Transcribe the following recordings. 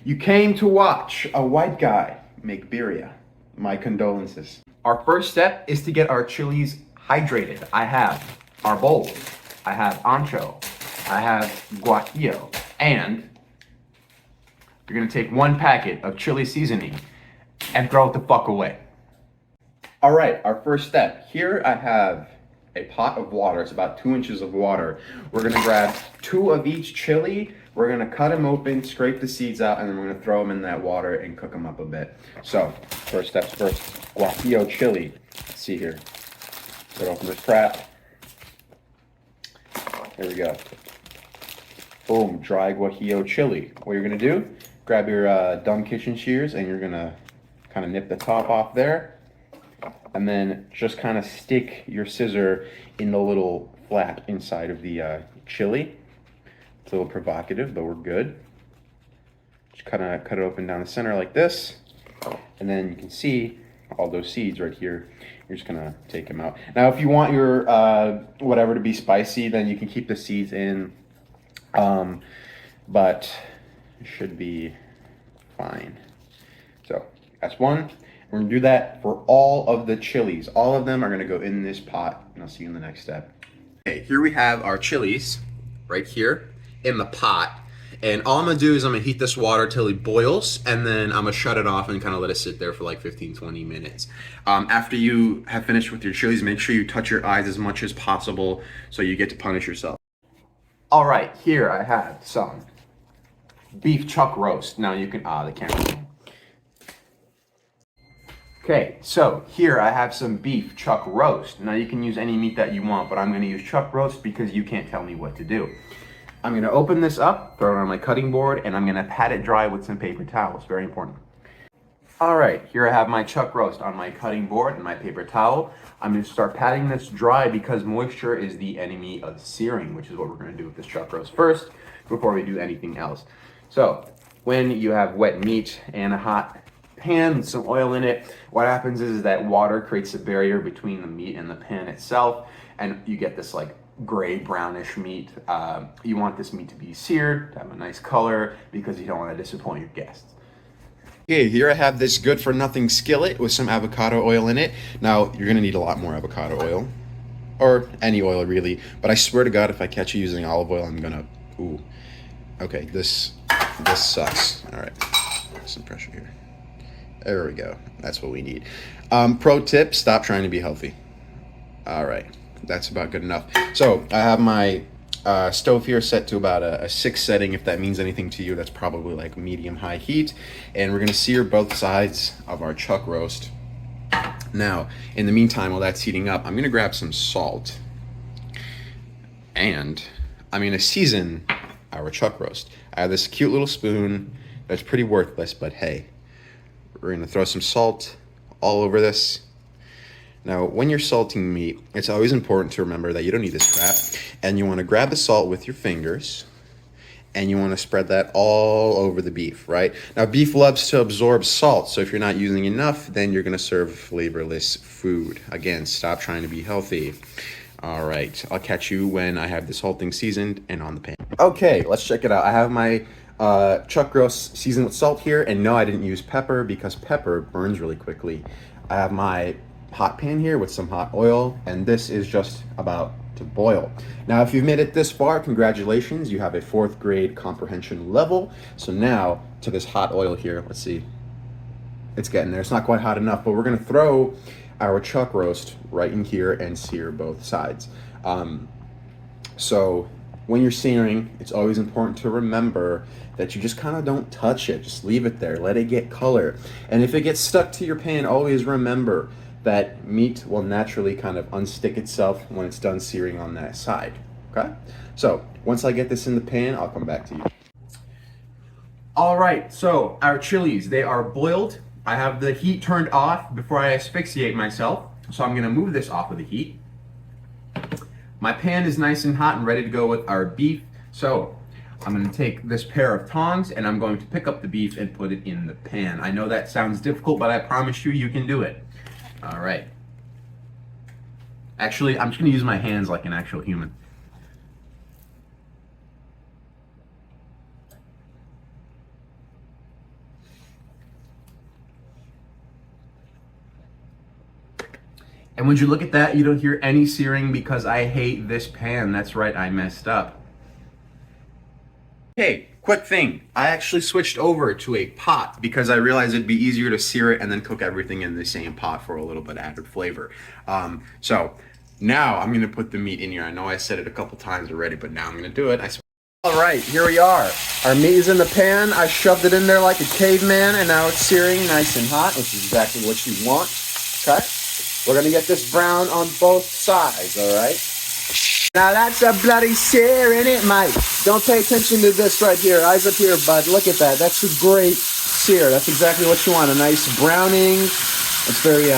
You came to watch a white guy make birria. My condolences. Our first step is to get our chilies hydrated. I have our bowl, I have ancho, I have guajillo, and you're gonna take one packet of chili seasoning and throw it the fuck away. All right, our first step. Here I have a pot of water. It's about 2 inches of water. We're gonna grab 2 of each chili. We're gonna cut them open, scrape the seeds out, and then we're gonna throw them in that water and cook them up a bit. So, first steps first, guajillo chili. Let's see here. Cut open this crap. There we go. Boom, dry guajillo chili. What you're gonna do, grab your dumb kitchen shears and you're gonna kind of nip the top off there. And then just kind of stick your scissor in the little flap inside of the chili. It's a little provocative, but we're good. Just kind of cut it open down the center like this. And then you can see all those seeds right here. You're just gonna take them out. Now, if you want your whatever to be spicy, then you can keep the seeds in. But it should be fine. So that's one. We're gonna do that for all of the chilies. All of them are gonna go in this pot, and I'll see you in the next step. Okay, here we have our chilies right here in the pot. And all I'm gonna do is I'm gonna heat this water till it boils, and then I'm gonna shut it off and kind of let it sit there for like 15, 20 minutes. After you have finished with your chilies, make sure you touch your eyes as much as possible so you get to punish yourself. All right, here I have some beef chuck roast. Now you can, the camera. Okay, so here I have some beef chuck roast. Now you can use any meat that you want, but I'm gonna use chuck roast because you can't tell me what to do. I'm gonna open this up, throw it on my cutting board, and I'm gonna pat it dry with some paper towels, very important. All right, here I have my chuck roast on my cutting board and my paper towel. I'm gonna start patting this dry because moisture is the enemy of searing, which is what we're gonna do with this chuck roast first before we do anything else. So, when you have wet meat and a hot pan with some oil in it, what happens is that water creates a barrier between the meat and the pan itself, and you get this like gray brownish meat. You want this meat to be seared, to have a nice color, because you don't want to disappoint your guests. Okay, here I have this good for nothing skillet with some avocado oil in it. Now, you're gonna need a lot more avocado oil, or any oil really, but I swear to God, if I catch you using olive oil, I'm gonna, ooh. Okay, this sucks. All right, some pressure here. There we go. That's what we need. Pro tip, stop trying to be healthy. All right, that's about good enough. So I have my stove here set to about a 6 setting. If that means anything to you, that's probably like medium-high heat. And we're gonna sear both sides of our chuck roast. Now, in the meantime, while that's heating up, I'm gonna grab some salt. And I'm gonna season our chuck roast. I have this cute little spoon that's pretty worthless, but hey, we're gonna throw some salt all over this. Now, when you're salting meat, it's always important to remember that you don't need this crap, and you wanna grab the salt with your fingers, and you wanna spread that all over the beef, right? Now, beef loves to absorb salt, so if you're not using enough, then you're gonna serve flavorless food. Again, stop trying to be healthy. All right, I'll catch you when I have this whole thing seasoned and on the pan. Okay, let's check it out. I have my chuck roast seasoned with salt here, and no, I didn't use pepper because pepper burns really quickly. I have my hot pan here with some hot oil, and this is just about to boil. Now, if you've made it this far, congratulations, you have a 4th grade comprehension level. So now to this hot oil here, let's see, it's getting there. It's not quite hot enough, but we're gonna throw our chuck roast right in here and sear both sides. So when you're searing, it's always important to remember that you just kind of don't touch it. Just leave it there, let it get color. And if it gets stuck to your pan, always remember that meat will naturally kind of unstick itself when it's done searing on that side, okay? So once I get this in the pan, I'll come back to you. All right, so our chilies, they are boiled. I have the heat turned off before I asphyxiate myself. So I'm gonna move this off of the heat. My pan is nice and hot and ready to go with our beef. So I'm gonna take this pair of tongs and I'm going to pick up the beef and put it in the pan. I know that sounds difficult, but I promise you, you can do it. All right. Actually, I'm just gonna use my hands like an actual human. And would you look at that, you don't hear any searing because I hate this pan. That's right, I messed up. Hey, quick thing. I actually switched over to a pot because I realized it'd be easier to sear it and then cook everything in the same pot for a little bit added flavor. So now I'm gonna put the meat in here. I know I said it a couple times already, but now I'm gonna do it. All right, here we are. Our meat is in the pan. I shoved it in there like a caveman, and now it's searing nice and hot, which is exactly what you want. Okay? We're gonna get this brown on both sides, all right? Now that's a bloody sear, ain't it, mate? Don't pay attention to this right here. Eyes up here, bud. Look at that. That's a great sear. That's exactly what you want. A nice browning. It's very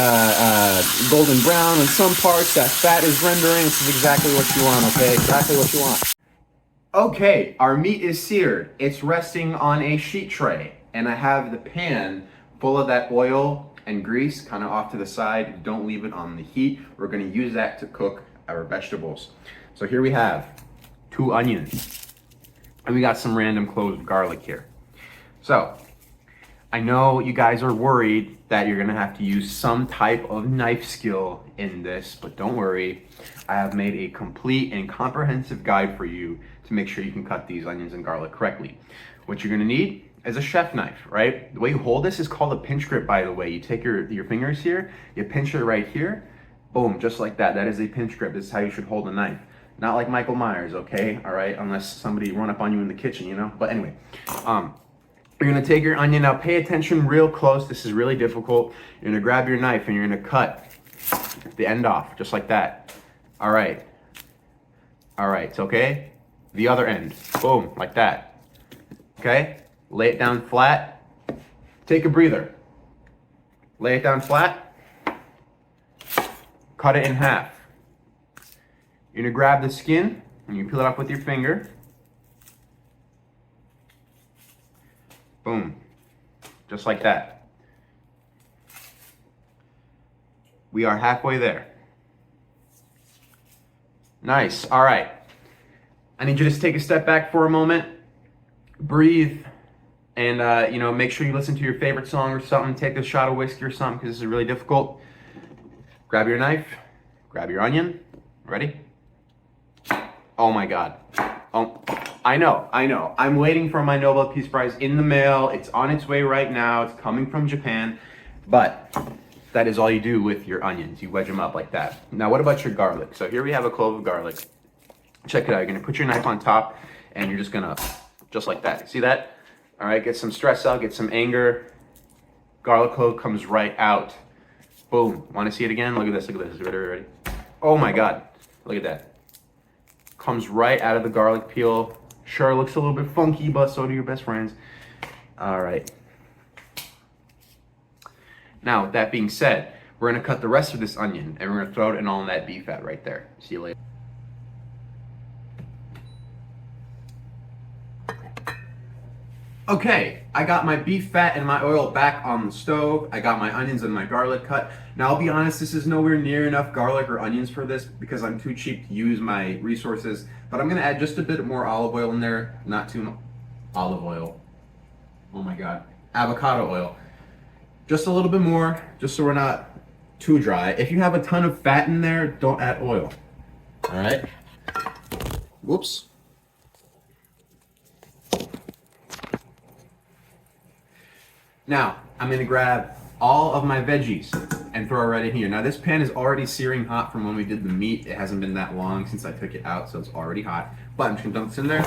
golden brown in some parts. That fat is rendering. This is exactly what you want, okay? Exactly what you want. Okay, our meat is seared. It's resting on a sheet tray, and I have the pan full of that oil and grease kind of off to the side. Don't leave it on the heat. We're gonna use that to cook our vegetables. So here we have 2 onions, and we got some random cloves of garlic here. So I know you guys are worried that you're gonna have to use some type of knife skill in this, but don't worry. I have made a complete and comprehensive guide for you to make sure you can cut these onions and garlic correctly. What you're gonna need is a chef knife, right? The way you hold this is called a pinch grip, by the way. You take your fingers here, you pinch it right here, boom, just like that. That is a pinch grip. This is how you should hold a knife. Not like Michael Myers, okay? All right, unless somebody run up on you in the kitchen, you know? But anyway, you're gonna take your onion. Now pay attention real close. This is really difficult. You're gonna grab your knife and you're gonna cut the end off, just like that. All right, it's okay? The other end, boom, like that. Okay, lay it down flat. Take a breather. Lay it down flat. Cut it in half. You're gonna grab the skin and you peel it off with your finger. Boom, just like that. We are halfway there. Nice, all right. I need you to just take a step back for a moment, breathe, and make sure you listen to your favorite song or something. Take a shot of whiskey or something because this is really difficult. Grab your knife, grab your onion. Ready? Oh my God. Oh, I know. I'm waiting for my Nobel Peace Prize in the mail. It's on its way right now. It's coming from Japan. But that is all you do with your onions. You wedge them up like that. Now, what about your garlic? So here we have a clove of garlic. Check it out. You're gonna put your knife on top and you're just gonna, just like that. See that? All right, get some stress out, get some anger. Garlic clove comes right out. Boom. Wanna see it again? Look at this, ready? Oh my God, look at that. Comes right out of the garlic peel. Sure, looks a little bit funky, but so do your best friends. All right. Now, with that being said, we're gonna cut the rest of this onion and we're gonna throw it in all that beef fat right there. See you later. Okay, I got my beef fat and my oil back on the stove. I got my onions and my garlic cut. Now, I'll be honest, this is nowhere near enough garlic or onions for this because I'm too cheap to use my resources. But I'm gonna add just a bit more olive oil in there. Not too much. Olive oil. Oh my God. Avocado oil. Just a little bit more, just so we're not too dry. If you have a ton of fat in there, don't add oil. All right? Whoops. Now, I'm gonna grab all of my veggies and throw it right in here. Now, this pan is already searing hot from when we did the meat. It hasn't been that long since I took it out, so it's already hot. But I'm just gonna dump this in there.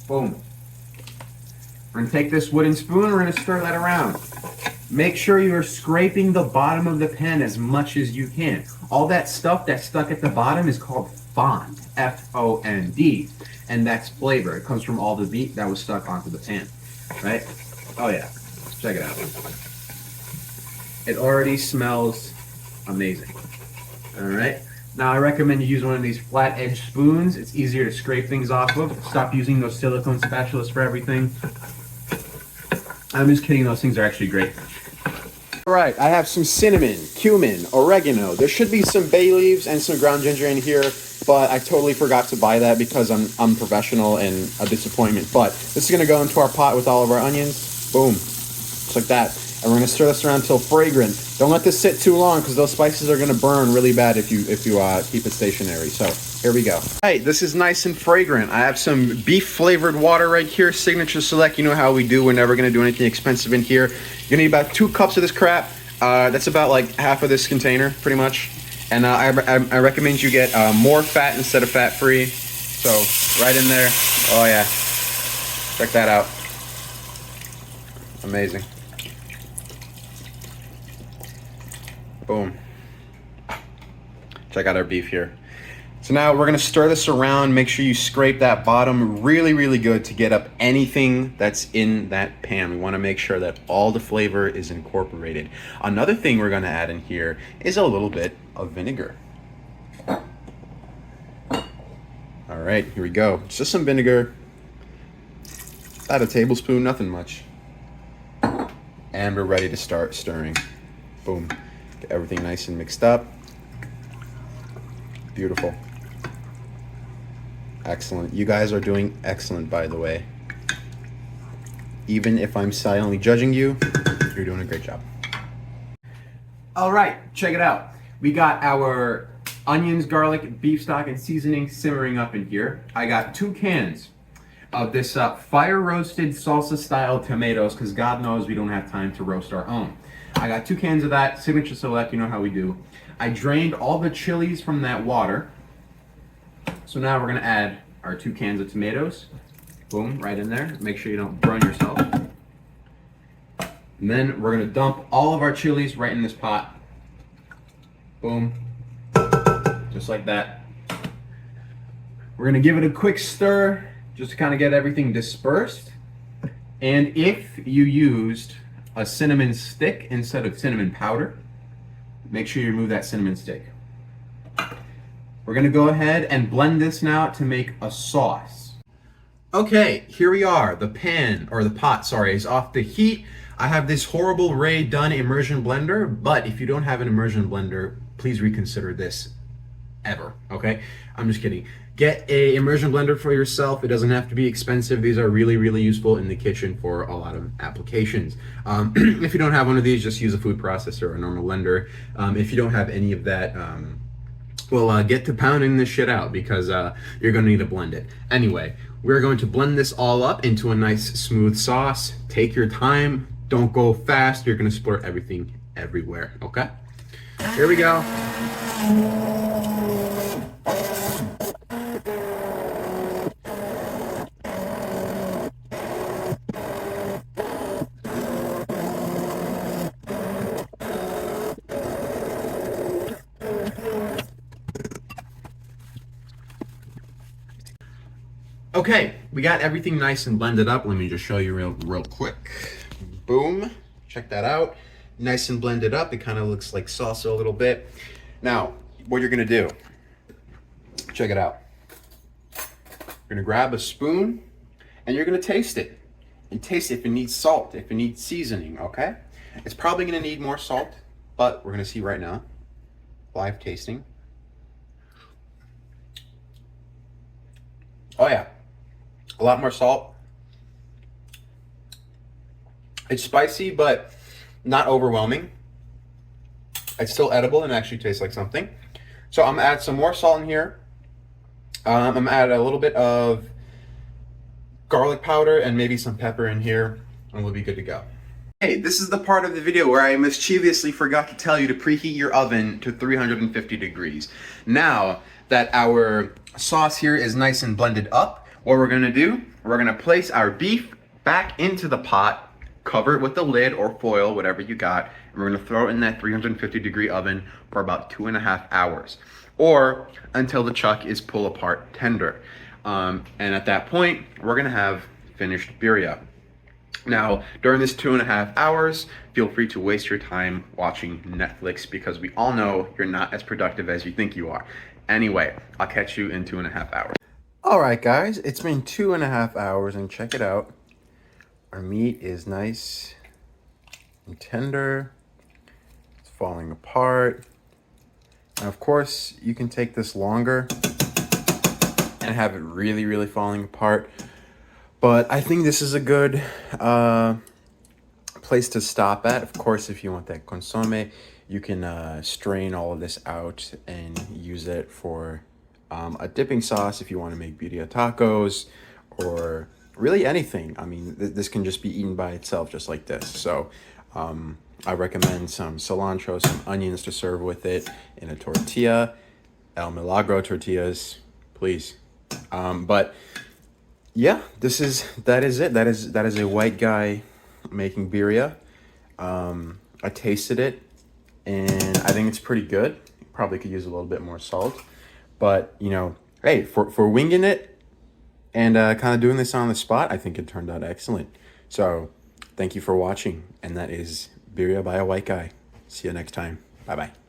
Boom. We're gonna take this wooden spoon, we're gonna stir that around. Make sure you're scraping the bottom of the pan as much as you can. All that stuff that's stuck at the bottom is called fond, F-O-N-D, and that's flavor. It comes from all the meat that was stuck onto the pan, right? Oh yeah. Check it out. It already smells amazing. All right. Now I recommend you use one of these flat edge spoons. It's easier to scrape things off of. Stop using those silicone spatulas for everything. I'm just kidding. Those things are actually great. All right. I have some cinnamon, cumin, oregano. There should be some bay leaves and some ground ginger in here, but I totally forgot to buy that because I'm unprofessional and a disappointment. But this is going to go into our pot with all of our onions. Boom. Just like that. And we're gonna stir this around until fragrant. Don't let this sit too long because those spices are gonna burn really bad if you keep it stationary. So here we go. Hey, this is nice and fragrant. I have some beef flavored water right here, Signature Select. You know how we do. We're never gonna do anything expensive in here. You're gonna need about 2 cups of this crap. That's about like half of this container, pretty much. And I recommend you get more fat instead of fat-free. So right in there. Oh yeah, check that out. Amazing. Boom. Check out our beef here. So now we're gonna stir this around. Make sure you scrape that bottom really, really good to get up anything that's in that pan. We wanna make sure that all the flavor is incorporated. Another thing we're gonna add in here is a little bit of vinegar. All right, here we go. Just some vinegar, about a tablespoon, nothing much. And we're ready to start stirring. Boom. Get everything nice and mixed up. Beautiful. Excellent. You guys are doing excellent, by the way. Even if I'm silently judging you, you're doing a great job. All right, check it out. We got our onions, garlic, beef stock, and seasoning simmering up in here. I got 2 cans of this fire roasted salsa style tomatoes, because God knows we don't have time to roast our own. I got 2 cans of that, Signature Select, you know how we do. I drained all the chilies from that water. So now we're gonna add our 2 cans of tomatoes. Boom, right in there. Make sure you don't burn yourself. And then we're gonna dump all of our chilies right in this pot. Boom, just like that. We're gonna give it a quick stir, just to kind of get everything dispersed. And if you used a cinnamon stick instead of cinnamon powder, make sure you remove that cinnamon stick. We're gonna go ahead and blend this now to make a sauce. Okay, here we are. The pan, or the pot, sorry, is off the heat. I have this horrible Ray Dunn immersion blender, but if you don't have an immersion blender, please reconsider this ever, okay? I'm just kidding. Get a immersion blender for yourself. It doesn't have to be expensive. These are really, really useful in the kitchen for a lot of applications. If you don't have one of these, just use a food processor or a normal blender. If you don't have any of that, get to pounding this shit out, because you're gonna need to blend it. Anyway, we're going to blend this all up into a nice smooth sauce. Take your time, don't go fast. You're gonna splurt everything everywhere, okay? Here we go. Okay, we got everything nice and blended up. Let me just show you real quick. Boom, check that out. Nice and blended up. It kind of looks like salsa a little bit. Now, what you're gonna do, check it out. You're gonna grab a spoon and you're gonna taste it. And taste if it needs salt, if it needs seasoning, okay? It's probably gonna need more salt, but we're gonna see right now. Live tasting. Oh yeah. A lot more salt. It's spicy, but not overwhelming. It's still edible and actually tastes like something. So I'm gonna add some more salt in here. I'm gonna add a little bit of garlic powder and maybe some pepper in here, and we'll be good to go. Hey, this is the part of the video where I mischievously forgot to tell you to preheat your oven to 350 degrees. Now that our sauce here is nice and blended up, what we're gonna do, we're gonna place our beef back into the pot, cover it with a lid or foil, whatever you got, and we're gonna throw it in that 350 degree oven for about 2.5 hours, or until the chuck is pull apart tender. And at that point, we're gonna have finished birria. Now, during this 2.5 hours, feel free to waste your time watching Netflix, because we all know you're not as productive as you think you are. Anyway, I'll catch you in 2.5 hours. All right, guys, it's been 2.5 hours, and check it out. Our meat is nice and tender. It's falling apart. And of course, you can take this longer and have it really, really falling apart. But I think this is a good place to stop at. Of course, if you want that consomme, you can strain all of this out and use it for a dipping sauce if you want to make birria tacos or really anything. I mean, this can just be eaten by itself just like this. So I recommend some cilantro, some onions to serve with it in a tortilla. El Milagro tortillas, please. But yeah, that is it. That is a white guy making birria. I tasted it and I think it's pretty good. Probably could use a little bit more salt, but you know, hey, for winging it and kind of doing this on the spot, I think it turned out excellent. So thank you for watching, and that is birria by a white guy. See you next time. Bye bye.